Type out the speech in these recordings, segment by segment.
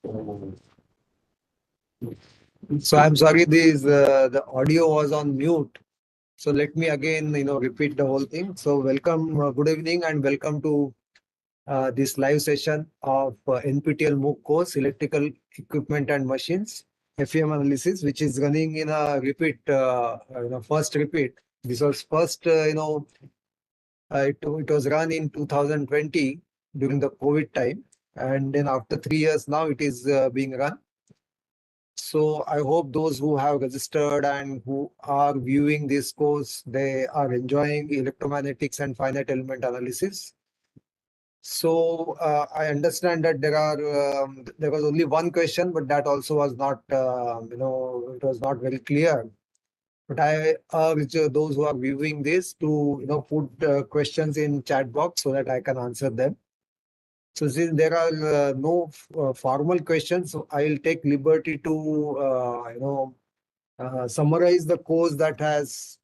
So I'm sorry, the audio was on mute. So let me again, repeat the whole thing. So welcome, good evening, and welcome to this live session of NPTEL MOOC course, Electrical Equipment and Machines, FEM analysis, which is running in a repeat, first repeat. This was first, it was run in 2020 during the COVID time, and then after 3 years now, it is being run. So I hope those who have registered and who are viewing this course, they are enjoying electromagnetics and finite element analysis. So I understand that there was only one question, but that also was not, it was not very clear. But I urge those who are viewing this to, put questions in chat box so that I can answer them. So since there are no formal questions, so I'll take liberty to, summarize the course that has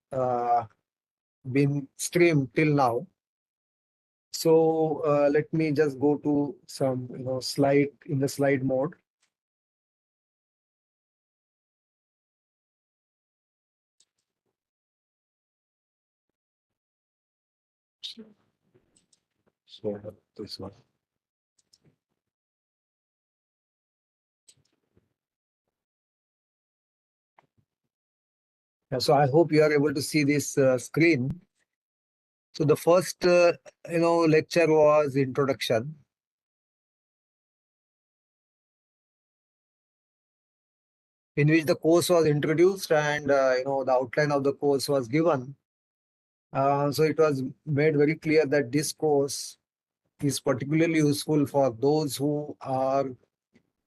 been streamed till now. So let me just go to some, slide in the slide mode. So this one. Yeah, so I hope you are able to see this screen. So the first, lecture was introduction, in which the course was introduced and the outline of the course was given. So it was made very clear that this course is particularly useful for those who are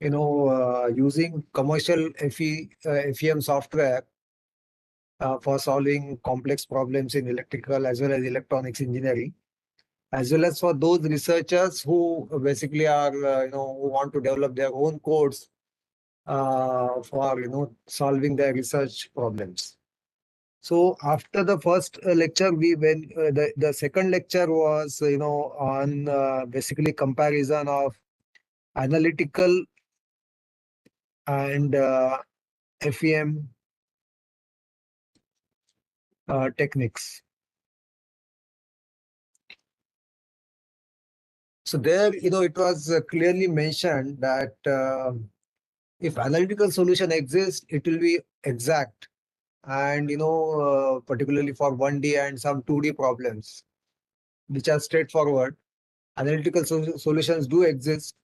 using commercial FEM software for solving complex problems in electrical as well as electronics engineering, as well as for those researchers who basically are who want to develop their own codes for solving their research problems. So after the first lecture, we when the second lecture was on basically comparison of analytical and FEM techniques. So there, it was clearly mentioned that if analytical solution exists, it will be exact, and particularly for 1D and some 2D problems, which are straightforward. Analytical solutions do exist,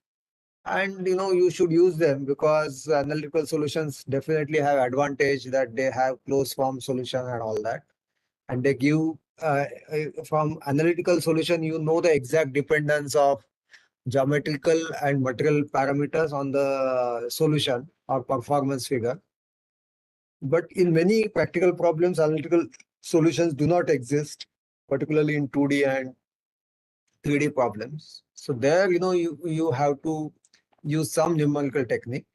and you should use them because analytical solutions definitely have advantage that they have closed form solution and all that, and they give from analytical solution the exact dependence of geometrical and material parameters on the solution or performance figure. But in many practical problems, analytical solutions do not exist, particularly in 2D and 3D problems. So there, you have to use some numerical technique.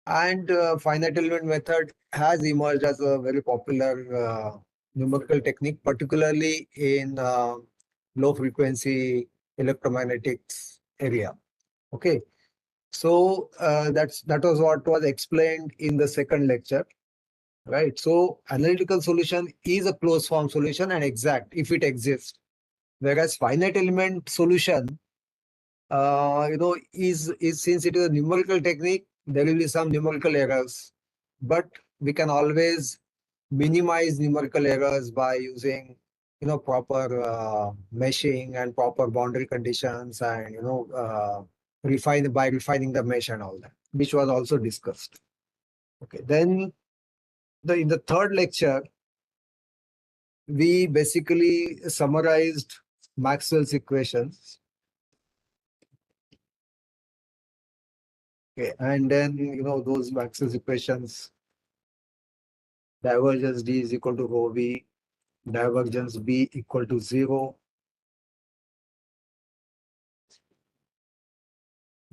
And finite element method has emerged as a very popular numerical technique, particularly in low frequency electromagnetics area. Okay. So that was what was explained in the second lecture, right? So analytical solution is a closed form solution and exact if it exists, whereas finite element solution, is since it is a numerical technique, there will be some numerical errors, but we can always minimize numerical errors by using proper meshing and proper boundary conditions and refining the mesh and all that, which was also discussed. Okay, then in the third lecture we basically summarized Maxwell's equations. Okay, and then those Maxwell's equations, divergence D is equal to rho V, divergence B equal to 0.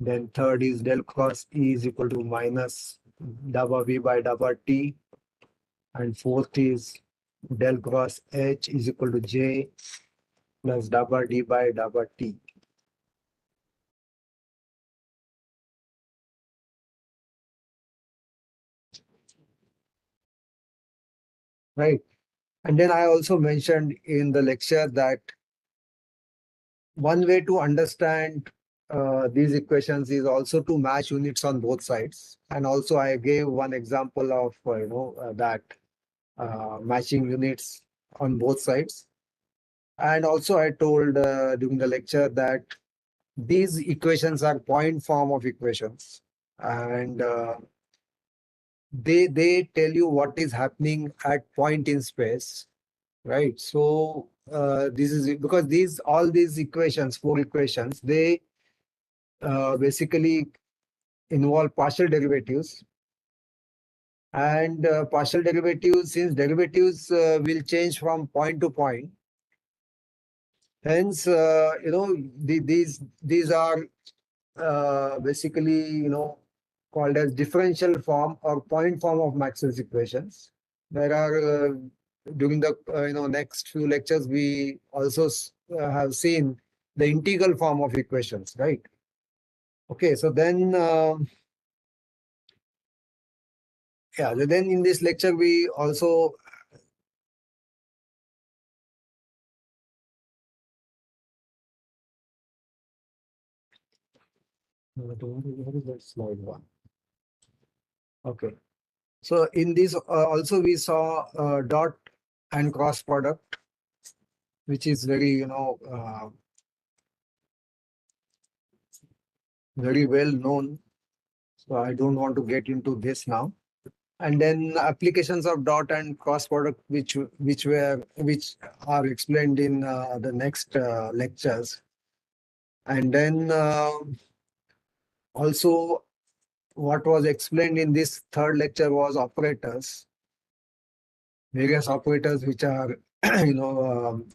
Then third is del cross E is equal to minus dabba V by dabba T. And fourth is del cross H is equal to J plus dabba D by dabba T. right? And then I also mentioned in the lecture that one way to understand these equations is also to match units on both sides. And also I gave one example of, that matching units on both sides. And also I told during the lecture that these equations are point form of equations. And they tell you what is happening at point in space, right? So this is because these all these equations, four equations, they basically involve partial derivatives. And partial derivatives, since derivatives will change from point to point, hence these are basically called as differential form or point form of Maxwell's equations. There are during the next few lectures we also have seen the integral form of equations, right? Okay, so then then in this lecture we also what is that slide one? Okay, so in this also we saw dot and cross product, which is very very well known. So I don't want to get into this now. And then applications of dot and cross product, which are explained in the next lectures. And then also what was explained in this third lecture was operators, various operators which are you know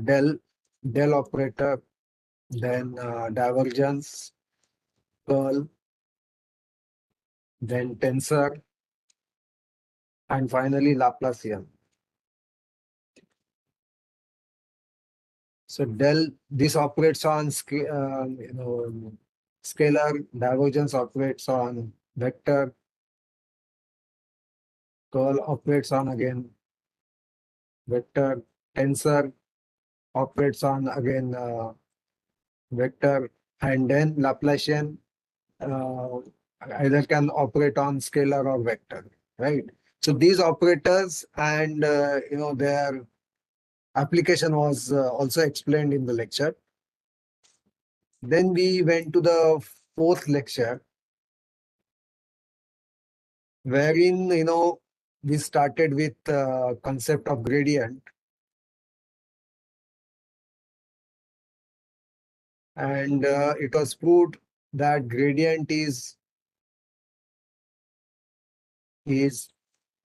del operator, then divergence, curl, then tensor, and finally Laplacian. So del, this operates on scalar, divergence operates on vector, curl operates on again vector, tensor operates on again vector, and then Laplacian uh, either can operate on scalar or vector, right? So these operators and their application was also explained in the lecture. Then we went to the fourth lecture, wherein we started with concept of gradient, and it was proved that gradient is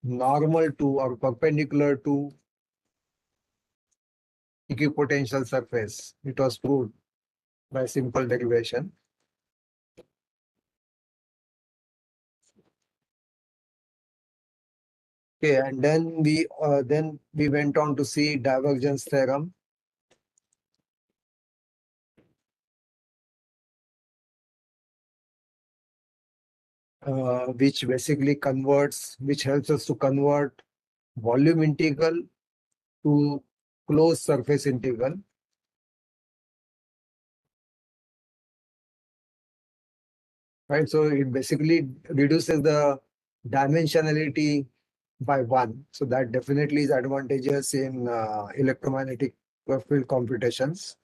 normal to or perpendicular to equipotential surface. It was proved by simple derivation. Okay, and then we went on to see divergence theorem, which basically which helps us to convert volume integral to closed surface integral. Right? So it basically reduces the dimensionality by one. So that definitely is advantageous in electromagnetic field computations.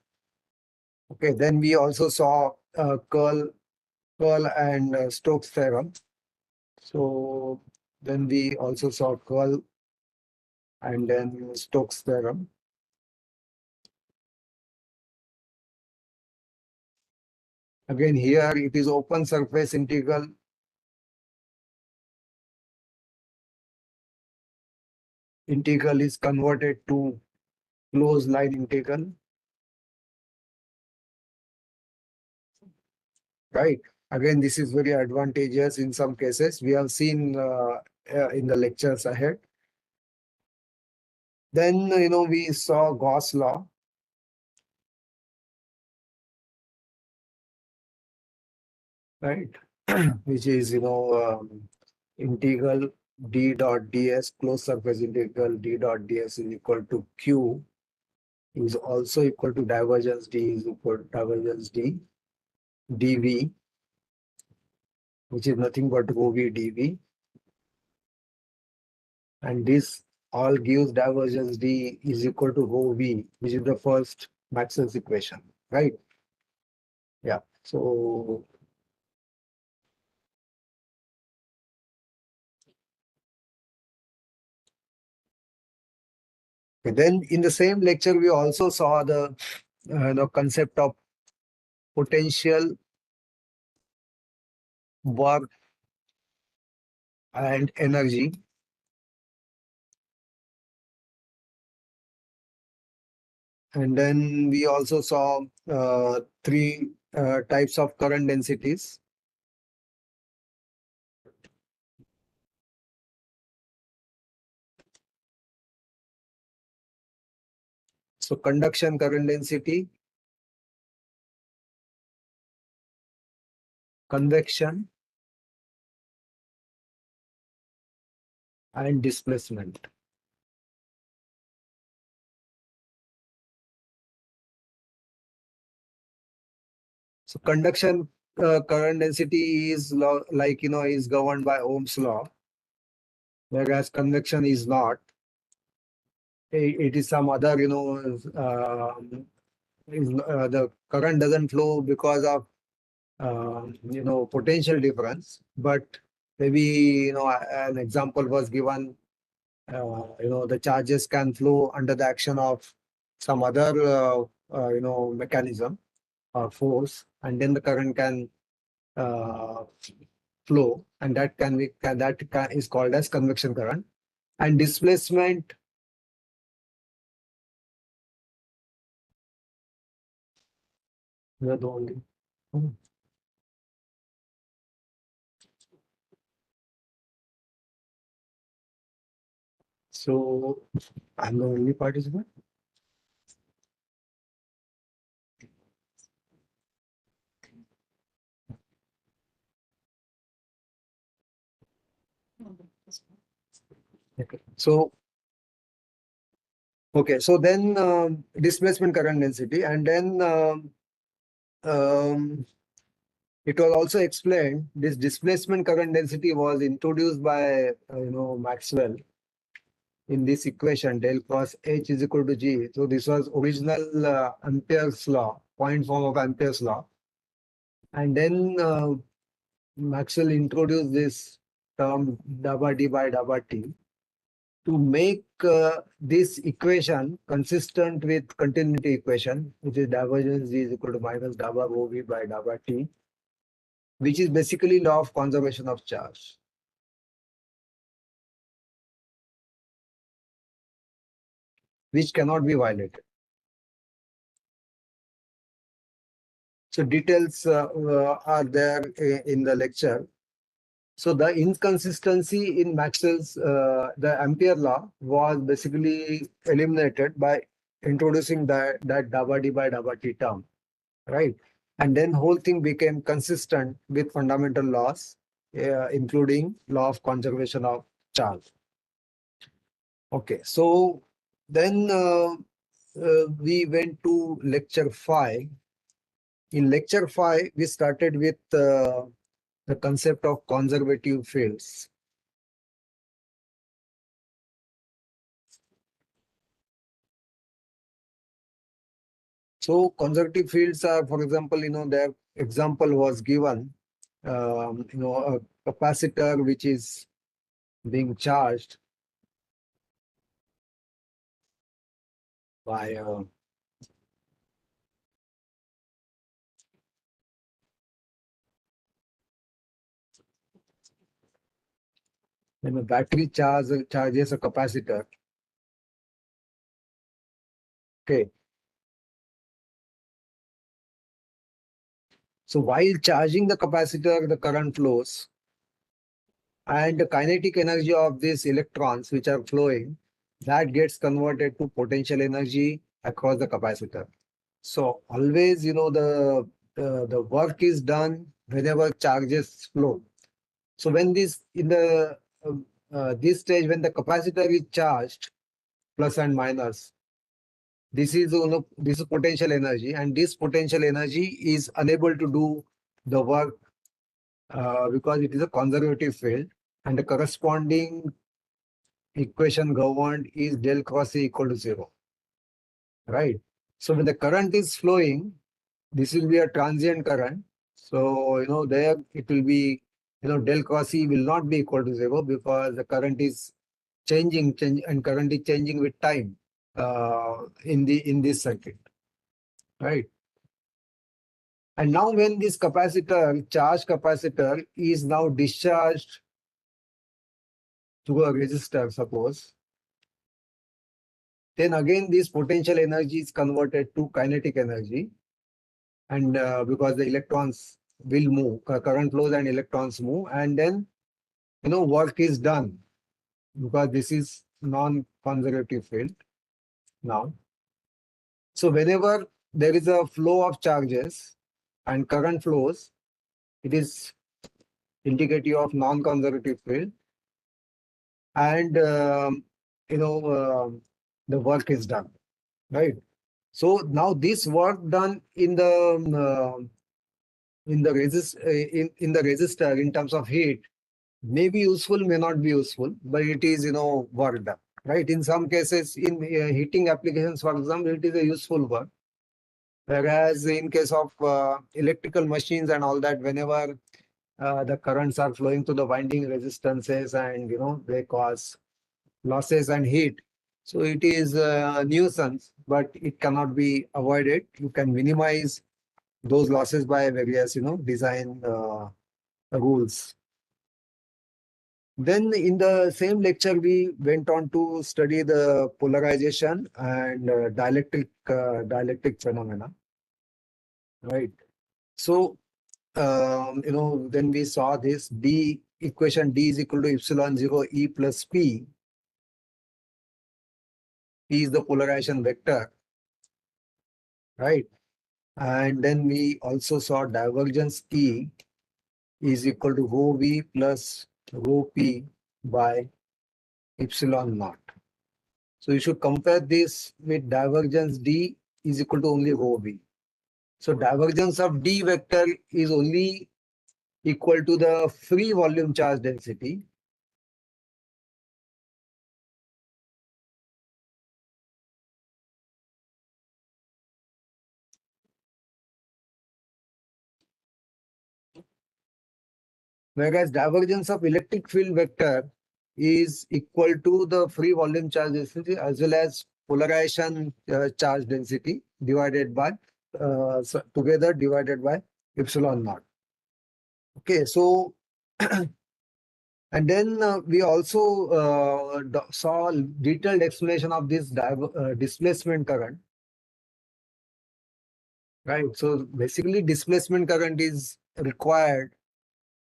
Okay, then we also saw curl and Stokes theorem. So then we also saw curl and then Stokes theorem. Again, here it is open surface integral. Integral is converted to closed line integral, right? Again, this is very advantageous in some cases. We have seen in the lectures ahead. Then, we saw Gauss law. Right? Which is, integral d dot ds, closed surface integral d dot ds is equal to q, is also equal to divergence d is equal to divergence d dv, which is nothing but rho v dv, and this all gives divergence d is equal to rho v, which is the first Maxwell's equation, right? Yeah. So then in the same lecture, we also saw the concept of potential, work, and energy. And then we also saw three types of current densities. So conduction current density, convection, and displacement. So conduction current density is like is governed by Ohm's law, whereas convection is not. It is some other the current doesn't flow because of potential difference, but maybe an example was given. The charges can flow under the action of some other mechanism or force, and then the current can uh, flow, and that is called as convection current. And displacement, we are the only. Hmm. So I'm the only participant. Okay. So then displacement current density, and then um, it was also explained this displacement current density was introduced by Maxwell in this equation del cross H is equal to G. So this was original Ampere's law, point form of Ampere's law, and then Maxwell introduced this term dabba d by dabba t to make this equation consistent with continuity equation, which is divergence g is equal to minus dabba rho v by dabba t, which is basically law of conservation of charge, which cannot be violated. So details are there in the lecture. So the inconsistency in Maxwell's the Ampere law was basically eliminated by introducing that dabba d by dabba t term, right? And then whole thing became consistent with fundamental laws, including law of conservation of charge. Okay, so then we went to lecture 5. In lecture 5, we started with the concept of conservative fields. So conservative fields are, for example, their example was given, a capacitor which is being charged by when a battery charges a capacitor. Okay. So while charging the capacitor, the current flows, and the kinetic energy of these electrons which are flowing, that gets converted to potential energy across the capacitor. So always, the work is done whenever charges flow. So when this in the this stage when the capacitor is charged, plus and minus, this is this is potential energy, and this potential energy is unable to do the work because it is a conservative field, and the corresponding equation governed is del cross A equal to 0, right? So when the current is flowing, this will be a transient current. So, there it will be, del cross E will not be equal to 0 because the current is and current is changing with time in this circuit, right? And now when this capacitor, charged capacitor, is now discharged to a resistor, suppose, then again this potential energy is converted to kinetic energy, and because the electrons will move, current flows and electrons move, and then work is done because this is non-conservative field now. So whenever there is a flow of charges and current flows, it is indicative of non-conservative field, and the work is done, right? So now this work done in the resistor in terms of heat may be useful, may not be useful, but it is work done, right? In some cases, in heating applications, for example, it is a useful work. Whereas in case of electrical machines and all that, whenever the currents are flowing through the winding resistances and they cause losses and heat, so it is a nuisance, but it cannot be avoided. You can minimize those losses by various design rules. Then in the same lecture, we went on to study the polarization and dielectric phenomena, right? So, then we saw this equation D is equal to epsilon 0 E plus P. P is the polarization vector, right? And then we also saw divergence E is equal to rho V plus rho P by epsilon naught. So you should compare this with divergence D is equal to only rho V. So divergence of D vector is only equal to the free volume charge density. Whereas divergence of electric field vector is equal to the free volume charge density as well as polarization charge density divided by together divided by epsilon naught. Okay, so and then we also saw detailed explanation of this displacement current, right? So basically displacement current is required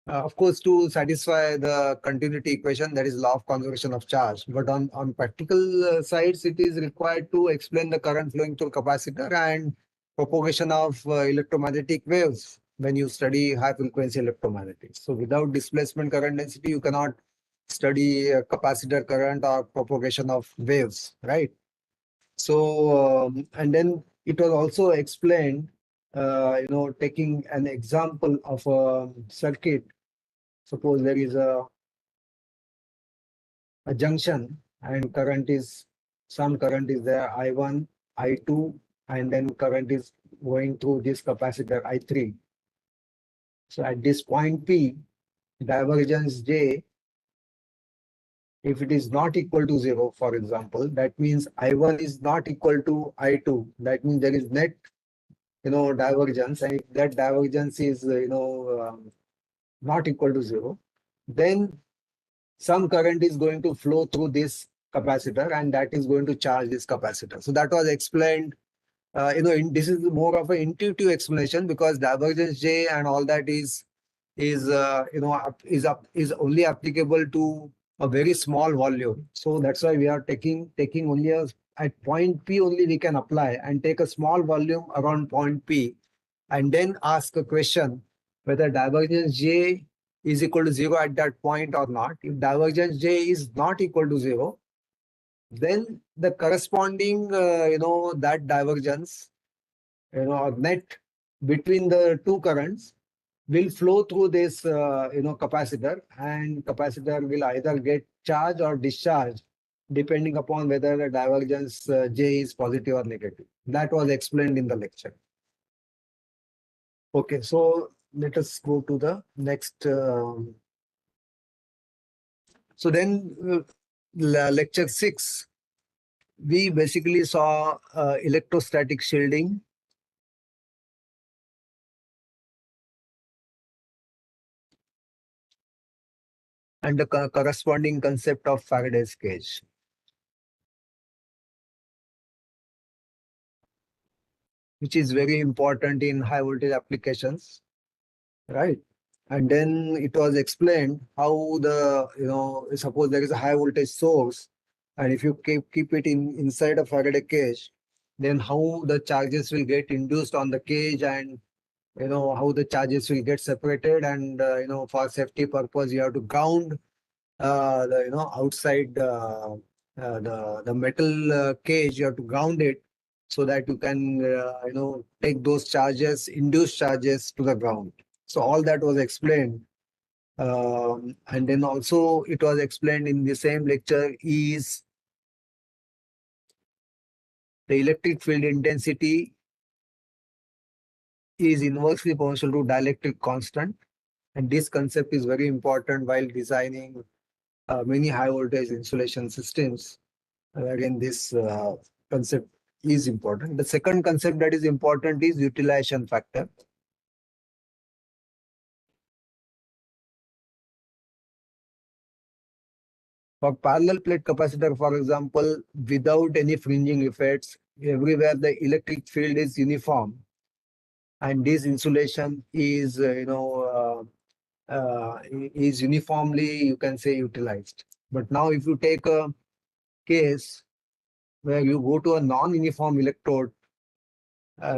of course, to satisfy the continuity equation, that is law of conservation of charge. But on practical sides, it is required to explain the current flowing through capacitor and propagation of electromagnetic waves when you study high frequency electromagnetics. So without displacement current density, you cannot study capacitor current or propagation of waves, right? So, and then it was also explained, taking an example of a circuit. Suppose there is a junction and some current is there, I1, I2, and then current is going through this capacitor I3. So at this point P, divergence J, if it is not equal to 0, for example, that means I1 is not equal to I2. That means there is net, divergence, and if that divergence is, not equal to 0, then some current is going to flow through this capacitor and that is going to charge this capacitor. So that was explained, this is more of an intuitive explanation because divergence J and all that is only applicable to a very small volume. So that's why we are taking only at point P only we can apply and take a small volume around point P and then ask a question whether divergence J is equal to 0 at that point or not. If divergence J is not equal to 0, then the corresponding, that divergence, or net between the two currents will flow through this, capacitor, and capacitor will either get charge or discharge depending upon whether the divergence J is positive or negative. That was explained in the lecture. Okay, so let us go to the next. So then, lecture 6, we basically saw electrostatic shielding, and the corresponding concept of Faraday's cage, which is very important in high voltage applications, right? And then it was explained how the, suppose there is a high voltage source, and if you keep it inside a Faraday cage, then how the charges will get induced on the cage, and how the charges will get separated, and for safety purpose you have to ground the, outside, the metal cage, you have to ground it so that you can take those charges, induced charges, to the ground. So all that was explained. And then also it was explained in the same lecture is the electric field intensity is inversely proportional to dielectric constant. And this concept is very important while designing many high voltage insulation systems. Again, this concept is important. The second concept that is important is utilization factor. For parallel plate capacitor, for example, without any fringing effects, everywhere the electric field is uniform, and this insulation is, is uniformly, you can say, utilized. But now, if you take a case where you go to a non-uniform electrode,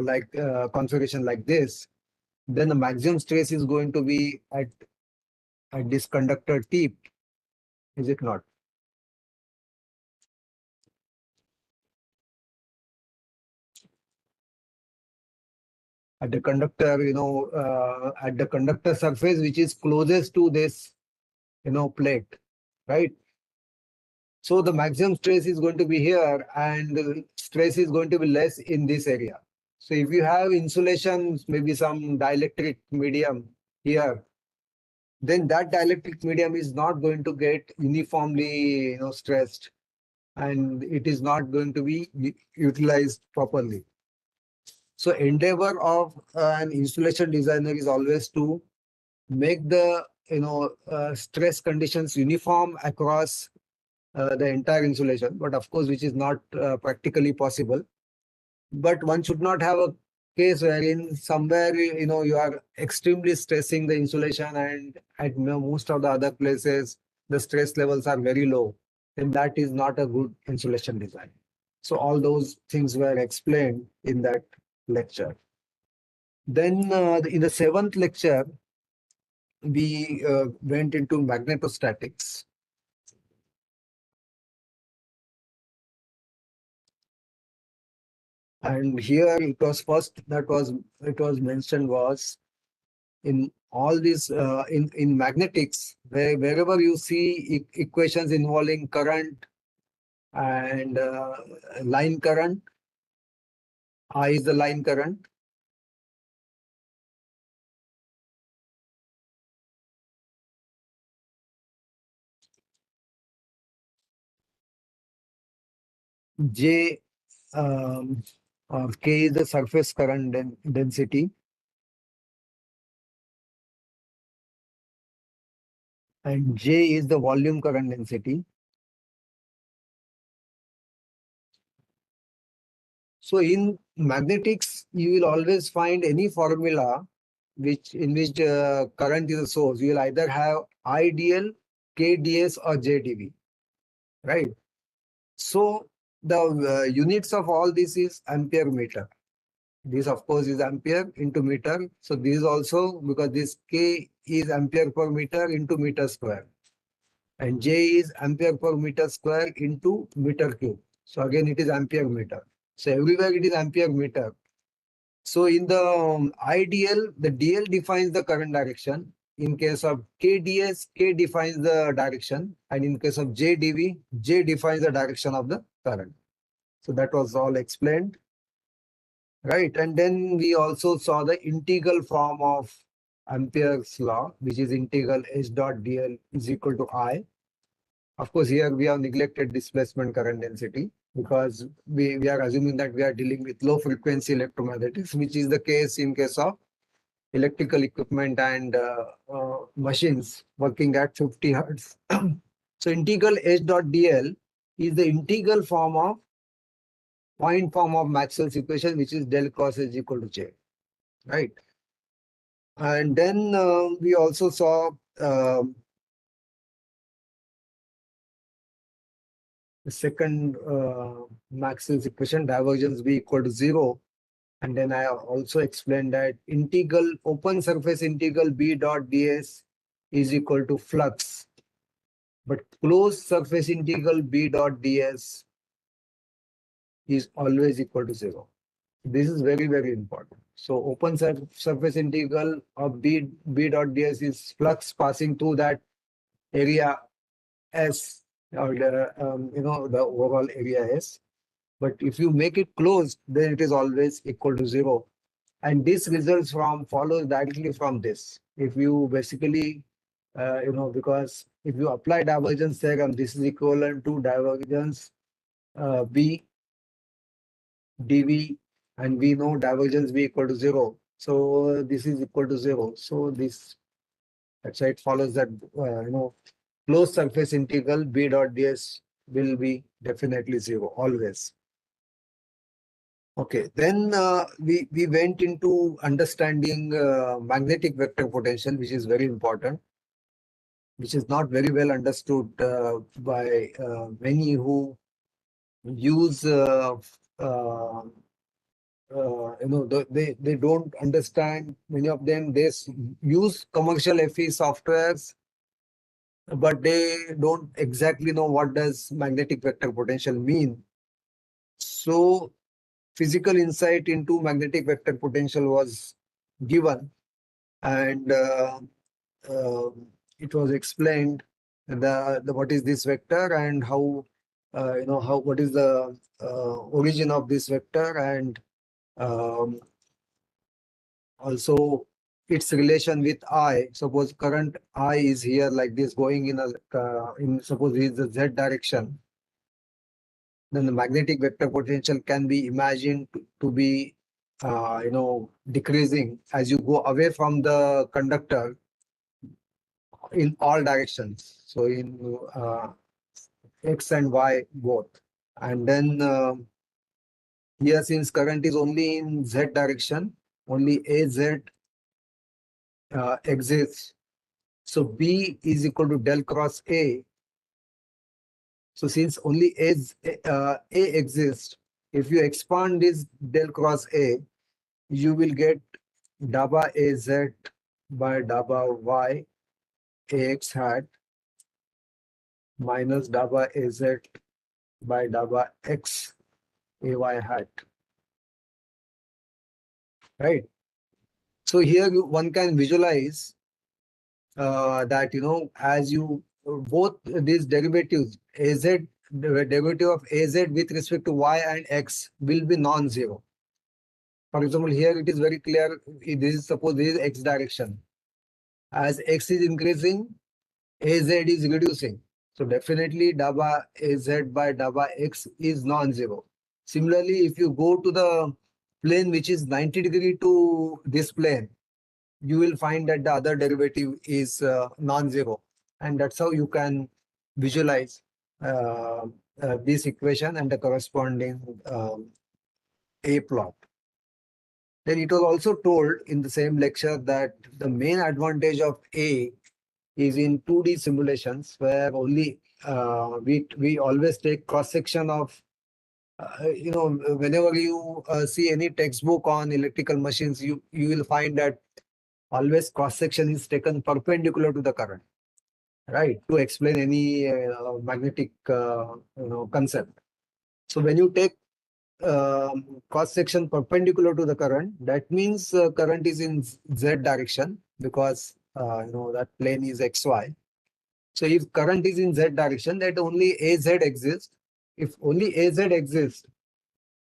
like configuration like this, then the maximum stress is going to be at this conductor tip, is it not? At the conductor, at the conductor surface, which is closest to this, plate, right? So the maximum stress is going to be here, and the stress is going to be less in this area. So if you have insulation, maybe some dielectric medium here, then that dielectric medium is not going to get uniformly, stressed, and it is not going to be utilized properly. So endeavor of an insulation designer is always to make the, stress conditions uniform across the entire insulation, but of course, which is not practically possible. But one should not have a case wherein somewhere, you are extremely stressing the insulation, and at most of the other places, the stress levels are very low. Then that is not a good insulation design. So all those things were explained in that lecture. Then in the 7th lecture, we went into magnetostatics. And here it was first that it was mentioned was in all these in magnetics, wherever you see equations involving current and line current, I is the line current, J or K is the surface current density, and J is the volume current density. So in magnetics, you will always find any formula in which current is a source. You will either have IDL, KDS, or JDV, right? So the units of all this is ampere meter. This of course is ampere into meter. So this is also because this K is ampere per meter into meter square. And J is ampere per meter square into meter cube. So again, it is ampere meter. So everywhere it is ampere meter. So in the IDL, the DL defines the current direction. In case of KDS, K defines the direction. And in case of JDV, J defines the direction of the current. So that was all explained. Right. And then we also saw the integral form of Ampere's law, which is integral H dot dl is equal to I. Of course, here we have neglected displacement current density because we are assuming that we are dealing with low frequency electromagnetics, which is the case in case of electrical equipment and machines working at 50 hertz. So integral H dot dl is the integral form of point form of Maxwell's equation, which is del cross H equal to J, right? And then we also saw the second Maxwell's equation, divergence B equal to 0. And then I also explained that integral open surface integral B dot ds is equal to flux, but closed surface integral B dot ds is always equal to 0. This is very, very important. So open surface integral of B dot ds is flux passing through that area S, or the overall area S. But if you make it closed, then it is always equal to 0. And this follows directly from this. If you basically, because if you apply divergence theorem, this is equivalent to divergence B dV, and we know divergence B equal to 0. So this is equal to 0. So that's why it follows that, closed surface integral B dot ds will be definitely 0, always. Okay, then we went into understanding magnetic vector potential, which is very important, which is not very well understood by many who use, they don't understand. Many of them, they use commercial FE softwares, but they don't exactly know what does magnetic vector potential mean. So physical insight into magnetic vector potential was given, and it was explained the what is this vector and how, what is the origin of this vector, and um, also its relation with I. Suppose current I is here like this, going in suppose is the Z direction, then the magnetic vector potential can be imagined to be decreasing as you go away from the conductor in all directions. So in X and Y both. And then here, since current is only in Z direction, only AZ exists. So B is equal to del cross A. So since only A exists, if you expand this del cross A, you will get dabba AZ by dabba Y AX hat minus dabba AZ by dabba X AY hat. Right? So here one can visualize that, as you both these derivatives, AZ, the derivative of AZ with respect to Y and X will be non-zero. For example, here it is very clear, suppose this is X direction. As X is increasing, AZ is reducing. So definitely dabba AZ by dabba X is non-zero. Similarly, if you go to the plane which is 90 degree to this plane, you will find that the other derivative is non-zero. And that's how you can visualize this equation and the corresponding A plot. Then it was also told in the same lecture that the main advantage of A is in 2D simulations, where only we always take cross section of whenever you see any textbook on electrical machines, you will find that always cross section is taken perpendicular to the current, right? To explain any magnetic concept. So when you take cross section perpendicular to the current, that means current is in z direction, because that plane is xy. So if current is in z direction, that only az exists. If only az exists,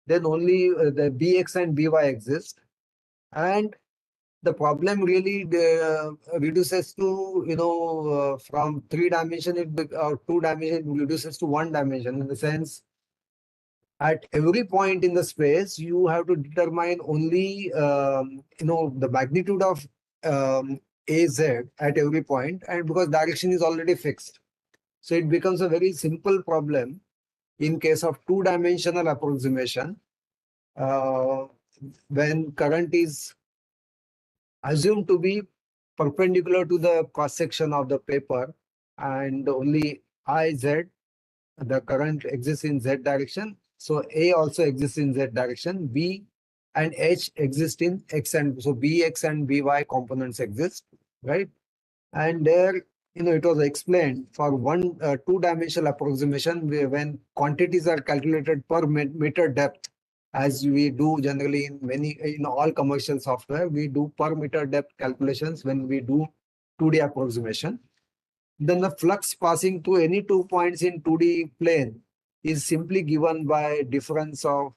then only the bx and by exist. And the problem really reduces to, from 3 dimension, 2 dimension, it reduces to 1 dimension, in the sense at every point in the space you have to determine only the magnitude of az at every point, and because direction is already fixed, so it becomes a very simple problem in case of 2 dimensional approximation, uh, when current is assumed to be perpendicular to the cross section of the paper, and only iz, the current exists in z direction. So A also exists in z direction. B and H exist in x, and so Bx and By components exist, right? And there, it was explained for 2 dimensional approximation, when quantities are calculated per meter depth, as we do generally in all commercial software, we do per meter depth calculations when we do 2D approximation. Then the flux passing through any 2 points in 2D plane is simply given by difference of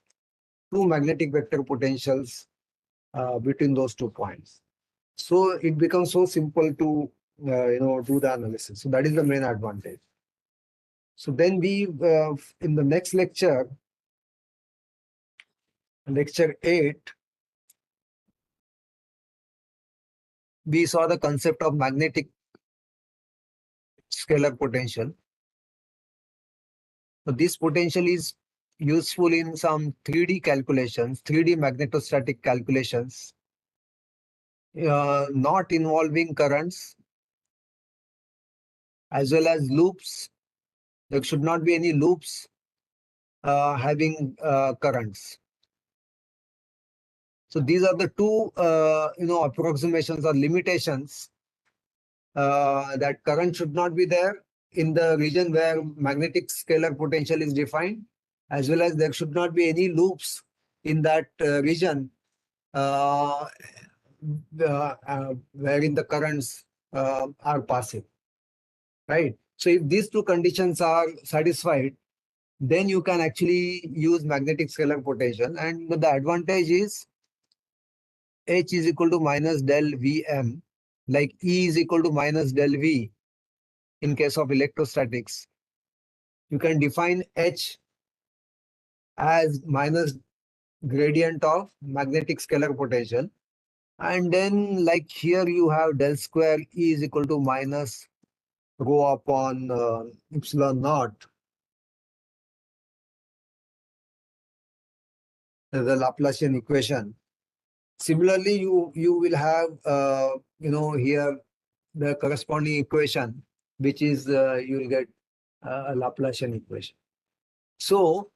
two magnetic vector potentials between those 2 points. So it becomes so simple to do the analysis. So that is the main advantage. So then we in the next lecture, lecture 8, we saw the concept of magnetic scalar potential. So this potential is useful in some 3D calculations, 3D magnetostatic calculations, not involving currents, as well as loops. There should not be any loops having currents. So these are the two approximations or limitations, that current should not be there in the region where magnetic scalar potential is defined, as well as there should not be any loops in that region uh, wherein the currents are passing, right? So if these two conditions are satisfied, then you can actually use magnetic scalar potential. And the advantage is H is equal to minus del Vm, like E is equal to minus del V in case of electrostatics. You can define H as minus gradient of magnetic scalar potential. And then, like here, you have del square E is equal to minus rho upon epsilon naught, the Laplacian equation. Similarly, you will have here the corresponding equation, which is you will get a Laplacian equation. So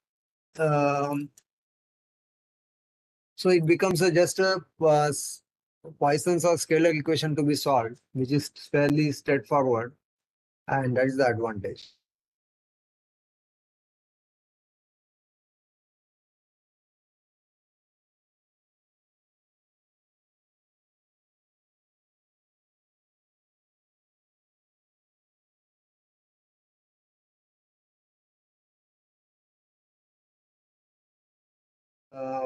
so it becomes just a Poisson's or scalar equation to be solved, which is fairly straightforward, and that is the advantage.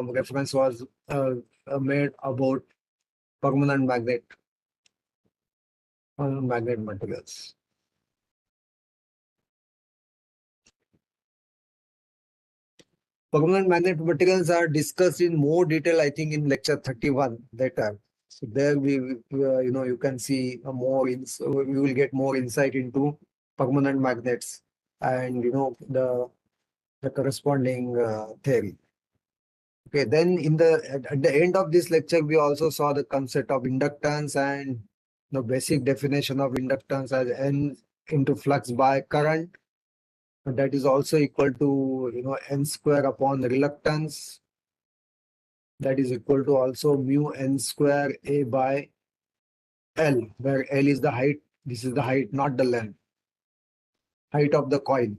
Reference was made about permanent magnet materials. Permanent magnet materials are discussed in more detail, I think, in lecture 31 later. So there you can see so we will get more insight into permanent magnets and the corresponding theory. Okay, then at the end of this lecture, we also saw the concept of inductance and the basic definition of inductance as N into flux by current, that is also equal to, n square upon reluctance, that is equal to also mu n square A by L, where L is the height. This is the height, not the length. Height of the coil,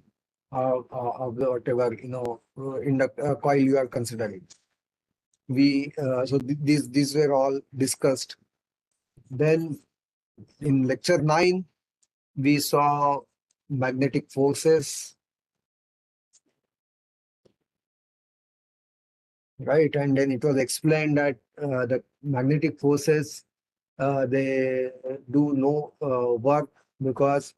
of the whatever, in the coil you are considering. These were all discussed. Then in lecture 9, we saw magnetic forces, right? And then it was explained that the magnetic forces, they do no work, because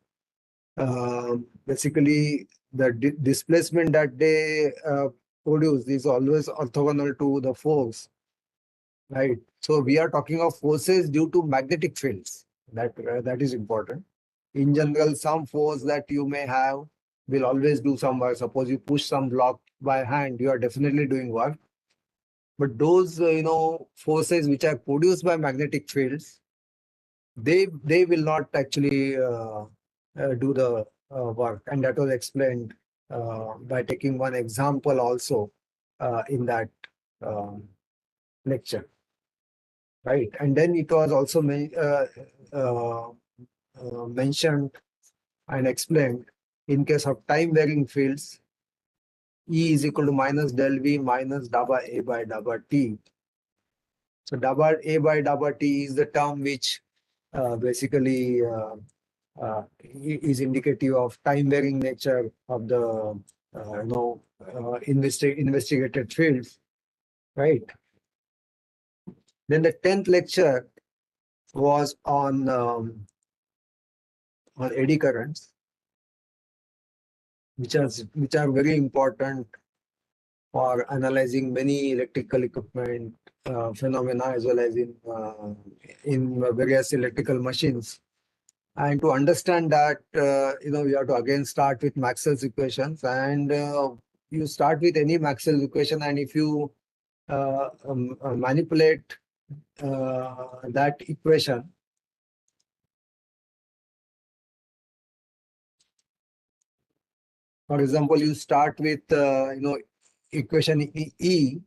basically the displacement that they produce is always orthogonal to the force, right? So we are talking of forces due to magnetic fields. That is important. In general, some force that you may have will always do some work. Suppose you push some block by hand, you are definitely doing work. But those forces which are produced by magnetic fields, they will not actually do the work, and that was explained by taking one example also in that um, lecture, right? And then it was also mentioned and explained, in case of time varying fields, E is equal to minus del V minus dabba A by dabba T. So dabba A by dabba T is the term which basically is indicative of time varying nature of the investigated fields, right? Then the 10th lecture was on eddy currents, which are very important for analyzing many electrical equipment phenomena, as well as in various electrical machines. And to understand that, we have to again start with Maxwell's equations, and you start with any Maxwell's equation, and if you manipulate that equation, for example, you start with equation E.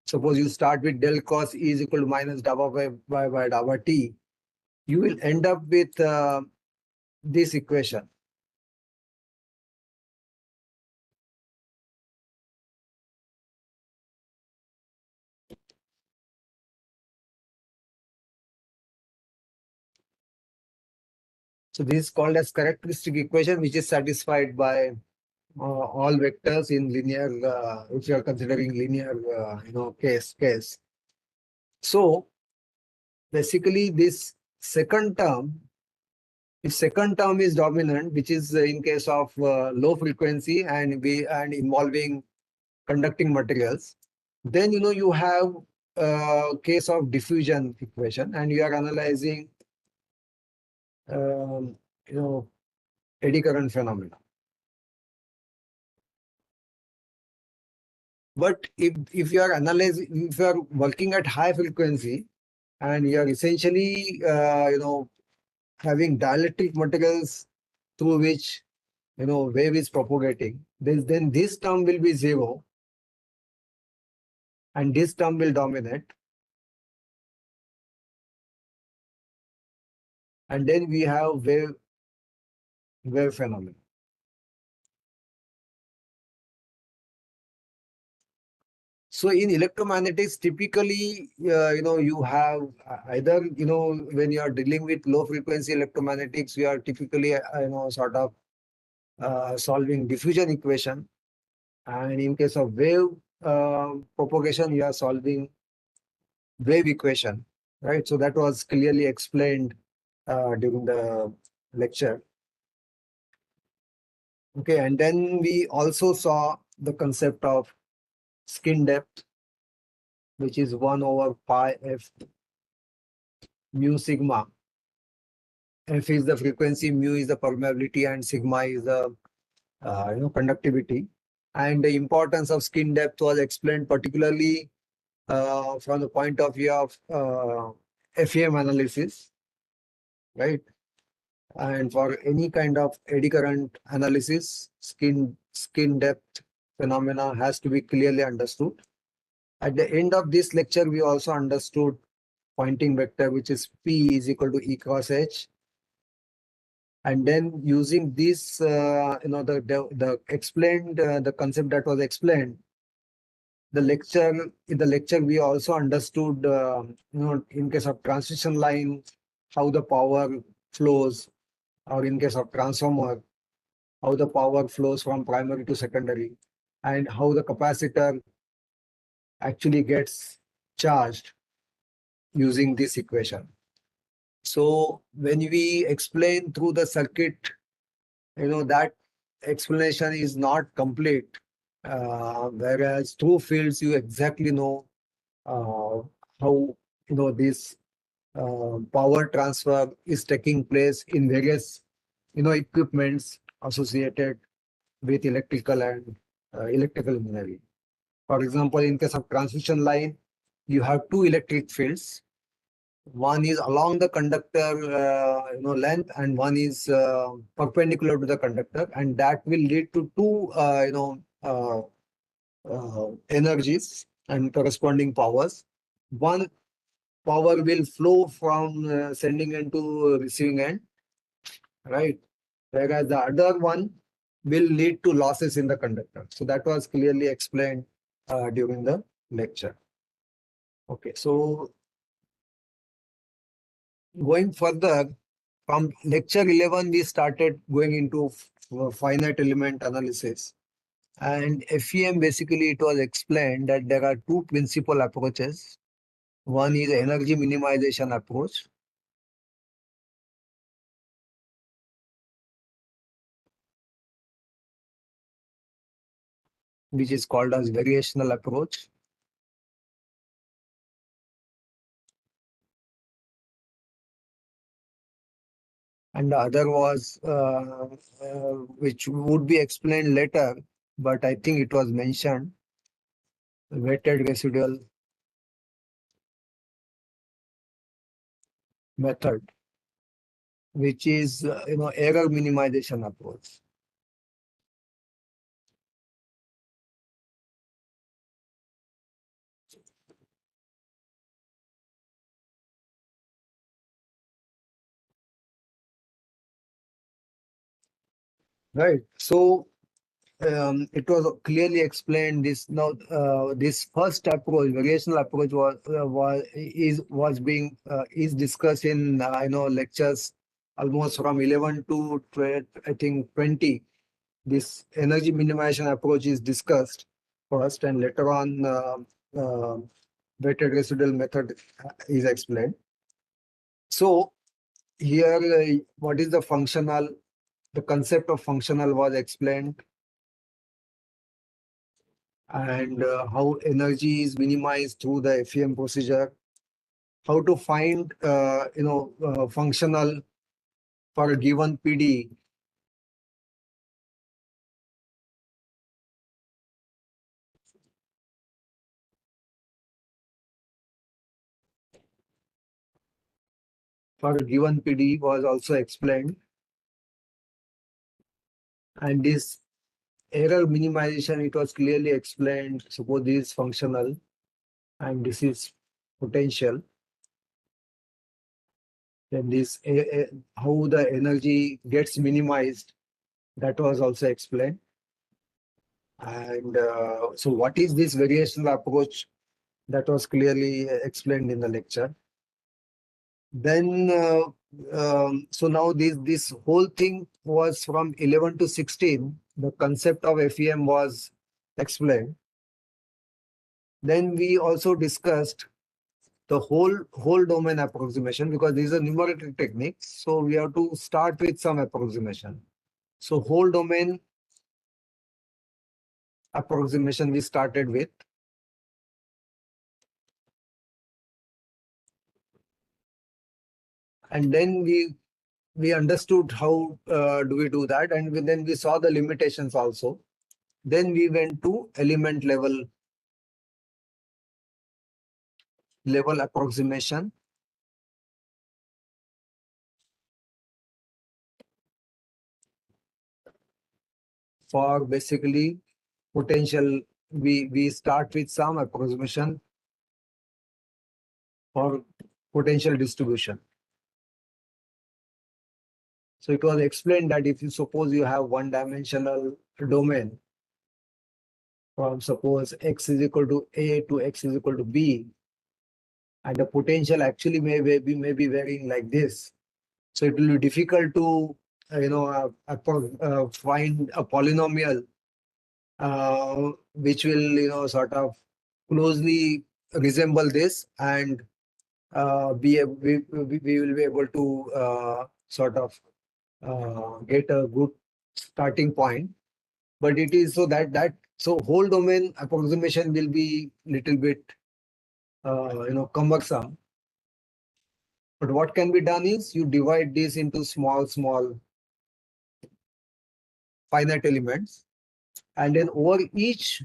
Suppose you start with del cos E is equal to minus dabba by dabba T. You will end up with this equation. So this is called as characteristic equation, which is satisfied by all vectors in linear, if you are considering linear, case. So basically, this second term, if second term is dominant, which is in case of low frequency and involving conducting materials, then you have case of diffusion equation, and you are analyzing um, you know eddy current phenomena. But if you are analyzing, if you are working at high frequency, and you are essentially having dielectric materials through which wave is propagating, then this term will be zero, and this term will dominate, and then we have wave phenomenon. So in electromagnetics, typically, you have either, when you are dealing with low frequency electromagnetics, we are typically, sort of solving diffusion equation. And in case of wave propagation, you are solving wave equation, right? So that was clearly explained during the lecture. Okay, and then we also saw the concept of skin depth, which is 1 over pi f mu sigma. F is the frequency, mu is the permeability, and sigma is the conductivity. And the importance of skin depth was explained particularly from the point of view of FEM analysis, right? And for any kind of eddy current analysis, skin skin depth phenomena has to be clearly understood. At the end of this lecture, we also understood Pointing vector, which is P is equal to E cross H. And then using this, the explained, the concept that was explained, in the lecture, we also understood, in case of transition line, how the power flows, or in case of transformer, how the power flows from primary to secondary, and how the capacitor actually gets charged using this equation. So when we explain through the circuit, that explanation is not complete. Whereas through fields, you exactly know how this power transfer is taking place in various equipments associated with electrical and electrical engineering. For example, in case of transmission line, you have two electric fields. One is along the conductor length, and one is perpendicular to the conductor, and that will lead to two energies and corresponding powers. One power will flow from sending end to receiving end, right? Whereas the other one will lead to losses in the conductor. So that was clearly explained during the lecture. Okay, so going further, from lecture 11, we started going into finite element analysis. And FEM, basically, it was explained that there are two principal approaches. One is energy minimization approach, which is called as variational approach. And the other was, which would be explained later, but I think it was mentioned, weighted residual method, which is, error minimization approach. Right. So it was clearly explained this now. This first approach, variational approach, is discussed in lectures almost from 11 to 12, I think 20. This energy minimization approach is discussed first, and later on weighted residual method is explained. So here, what is the functional? The concept of functional was explained, and how energy is minimized through the FEM procedure, how to find functional for a given PD, was also explained, and this error minimization, it was clearly explained. Suppose this is functional and this is potential, then this how the energy gets minimized, that was also explained. And so what is this variational approach? That was clearly explained in the lecture. Then so now this whole thing was from 11 to 16. The concept of FEM was explained. Then we also discussed the whole domain approximation, because these are numerical techniques. So we have to start with some approximation. So whole domain approximation we started with. And then we understood how do we do that, and then we saw the limitations also. Then we went to element level approximation. for basically potential. We start with some approximation for potential distribution. So it was explained that if you suppose you have one-dimensional domain from suppose x is equal to a to x is equal to b, and the potential actually may be varying like this. So it will be difficult to find a polynomial which will sort of closely resemble this, and we will be able to sort of get a good starting point. But it is so that whole domain approximation will be little bit cumbersome. But what can be done is you divide this into small finite elements, and then over each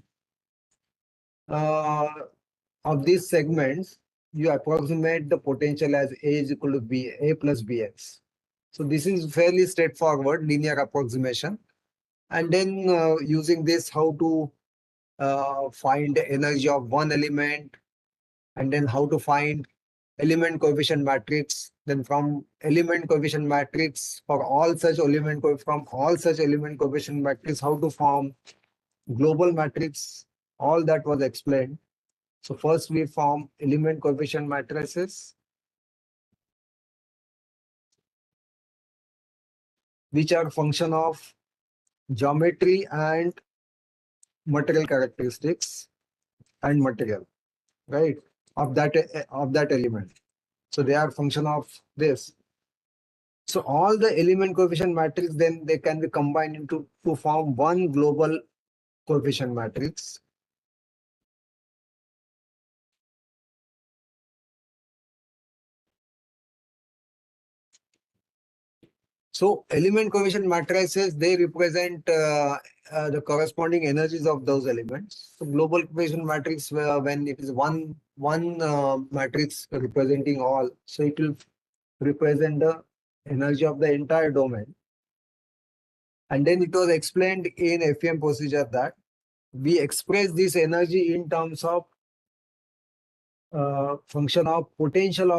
uh, of these segments you approximate the potential as a is equal to b, a plus bx. So this is fairly straightforward linear approximation. And then using this, how to find the energy of one element, and then how to find element coefficient matrix. Then from element coefficient matrix for all such from all such element coefficient matrix, how to form global matrix. All that was explained. So first we form element coefficient matrices, which are function of geometry and material characteristics and material, right, of that element. So they are function of this. So all the element coefficient matrix, then they can be combined into to form one global coefficient matrix. So element coefficient matrices, they represent the corresponding energies of those elements. So global coefficient matrix, when it is one matrix representing all, so it will represent the energy of the entire domain. And then it was explained in FEM procedure that we express this energy in terms of function of potential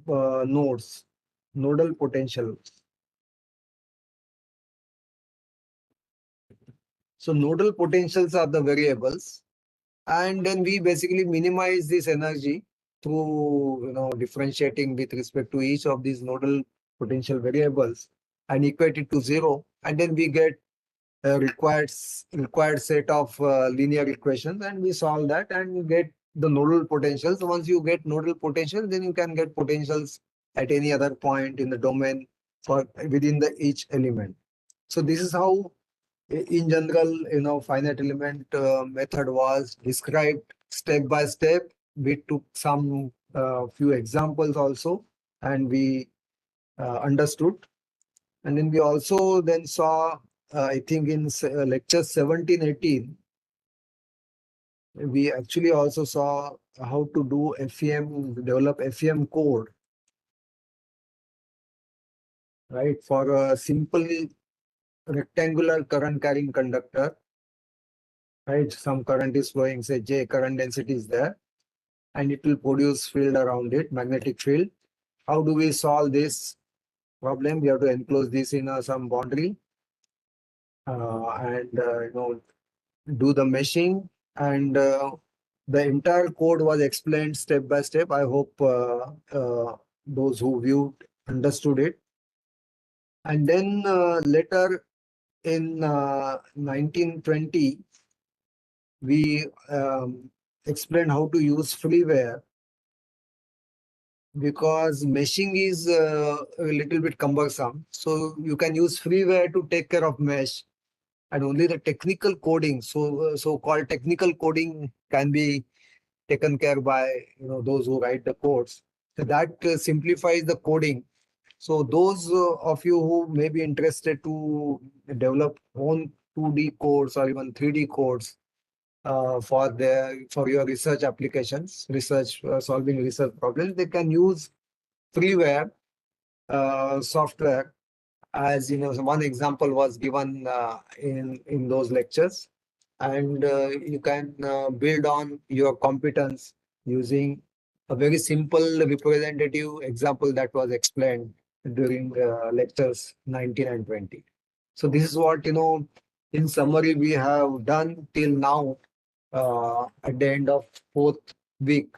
of nodes, nodal potential. So nodal potentials are the variables, and then we basically minimize this energy through differentiating with respect to each of these nodal potential variables and equate it to zero, and then we get a required set of linear equations, and we solve that and get the nodal potentials. Once you get nodal potentials, then you can get potentials at any other point in the domain for within the each element. So this is how in general finite element method was described step by step. We took some few examples also, and we understood. And then we also then saw, I think in lecture 17, 18, we actually also saw how to do FEM, develop FEM code, right, for a simple rectangular current carrying conductor, right? Some current is flowing, say J current density is there, and it will produce field around it, magnetic field. How do we solve this problem? We have to enclose this in some boundary and do the meshing, and the entire code was explained step by step. I hope those who viewed understood it. And then later in 1920, we explained how to use freeware, because meshing is a little bit cumbersome. So you can use freeware to take care of mesh, and only the technical coding, so-called technical coding, can be taken care by those who write the codes. So that simplifies the coding. So those of you who may be interested to develop own 2D codes or even 3D codes for your research applications, research solving research problems, they can use freeware software as you know, one example was given in those lectures, and you can build on your competence using a very simple representative example that was explained during lectures 19 and 20. So this is what, in summary, we have done till now at the end of fourth week.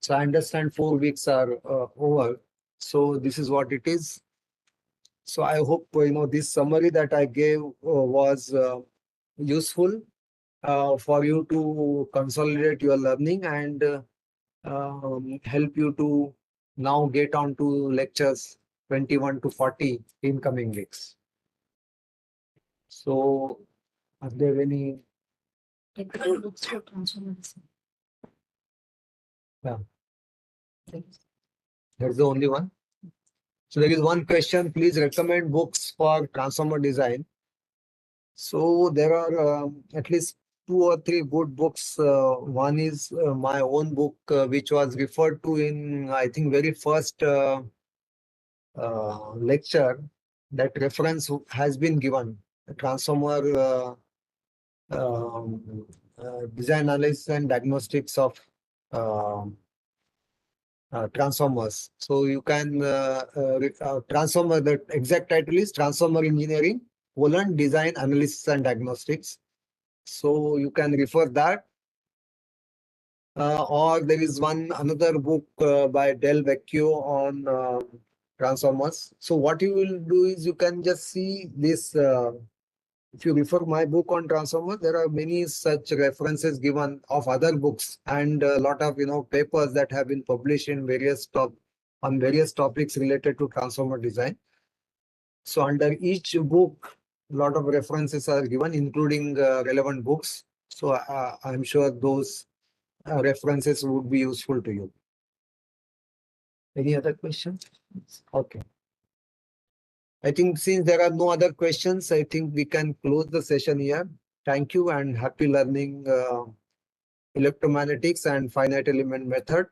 So I understand 4 weeks are over. So this is what it is. So I hope this summary that I gave was useful for you to consolidate your learning and help you to now get on to lectures 21 to 40 in coming weeks. So are there any? Yeah, that's the only one. So there is one question. Please recommend books for transformer design. So there are at least 2 or 3 good books. One is my own book, which was referred to in, I think, very first lecture. That reference has been given. Transformer design analysis and diagnostics of uh, transformers. So you can transformer. The exact title is Transformer Engineering: Design Analysis and Diagnostics. So you can refer that. Or there is another book by Del Vecchio on transformers. So what you will do is you can just see this. If you refer my book on transformers, there are many such references given of other books and a lot of papers that have been published in on various topics related to transformer design. So under each book, a lot of references are given, including relevant books. So I'm sure those references would be useful to you. Any other questions? Okay. I think since there are no other questions, I think we can close the session here. Thank you and happy learning electromagnetics and finite element method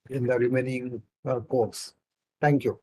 in the remaining course. Thank you.